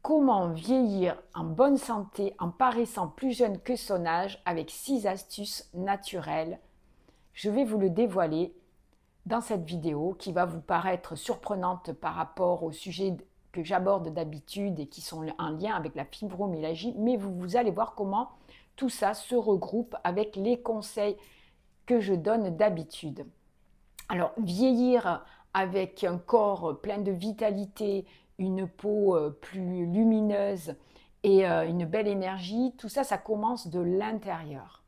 Comment vieillir en bonne santé en paraissant plus jeune que son âge avec 6 astuces naturelles. Je vais vous le dévoiler dans cette vidéo qui va vous paraître surprenante par rapport aux sujets que j'aborde d'habitude et qui sont en lien avec la fibromyalgie, mais vous allez voir comment tout ça se regroupe avec les conseils que je donne d'habitude. Alors, vieillir avec un corps plein de vitalité, une peau plus lumineuse et une belle énergie, tout ça, ça commence de l'intérieur.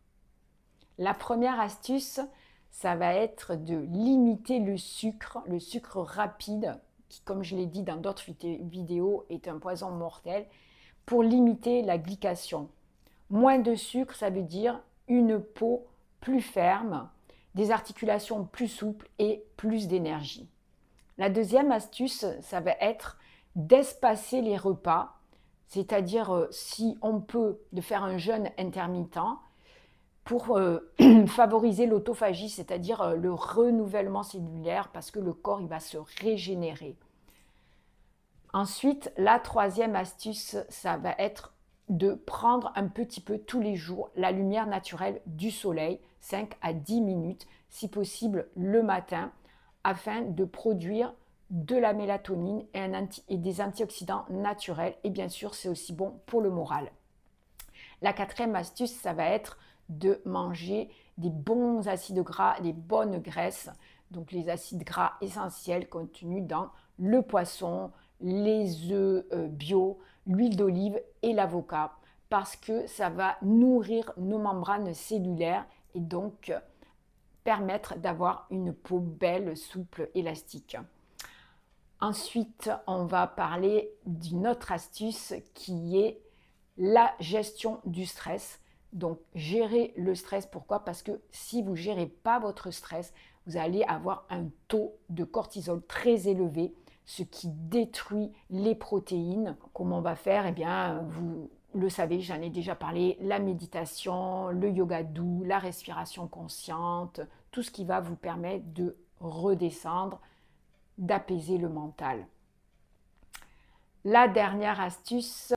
La première astuce, ça va être de limiter le sucre rapide, qui, comme je l'ai dit dans d'autres vidéos, est un poison mortel, pour limiter la glycation. Moins de sucre, ça veut dire une peau plus ferme, des articulations plus souples et plus d'énergie. La deuxième astuce, ça va être d'espacer les repas, c'est-à-dire si on peut, de faire un jeûne intermittent pour favoriser l'autophagie, c'est-à-dire le renouvellement cellulaire, parce que le corps il va se régénérer. Ensuite, la troisième astuce, ça va être de prendre un petit peu tous les jours la lumière naturelle du soleil, 5 à 10 minutes, si possible le matin, afin de produire de la mélatonine et des antioxydants naturels. Et bien sûr, c'est aussi bon pour le moral. La quatrième astuce, ça va être de manger des bons acides gras, des bonnes graisses, donc les acides gras essentiels contenus dans le poisson, les œufs bio, l'huile d'olive et l'avocat, parce que ça va nourrir nos membranes cellulaires et donc permettre d'avoir une peau belle, souple, élastique. Ensuite, on va parler d'une autre astuce qui est la gestion du stress. Donc, gérer le stress, pourquoi? Parce que si vous ne gérez pas votre stress, vous allez avoir un taux de cortisol très élevé, ce qui détruit les protéines. Comment on va faire? Eh bien, vous le savez, j'en ai déjà parlé, la méditation, le yoga doux, la respiration consciente, tout ce qui va vous permettre de redescendre, d'apaiser le mental. La dernière astuce,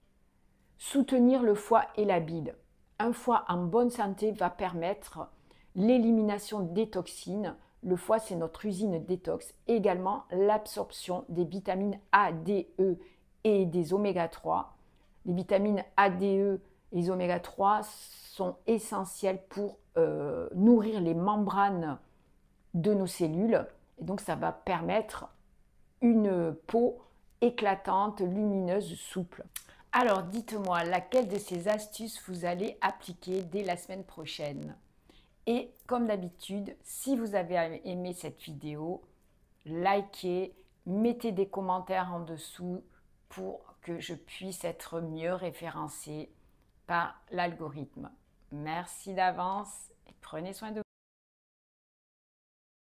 soutenir le foie et la bile. Un foie en bonne santé va permettre l'élimination des toxines. Le foie, c'est notre usine détox. Et également l'absorption des vitamines A, D, E et des oméga 3. Les vitamines A, D, E et les oméga 3 sont essentielles pour nourrir les membranes de nos cellules. Et donc, ça va permettre une peau éclatante, lumineuse, souple. Alors, dites-moi, laquelle de ces astuces vous allez appliquer dès la semaine prochaine? Et comme d'habitude, si vous avez aimé cette vidéo, likez, mettez des commentaires en dessous pour que je puisse être mieux référencée par l'algorithme. Merci d'avance et prenez soin de vous.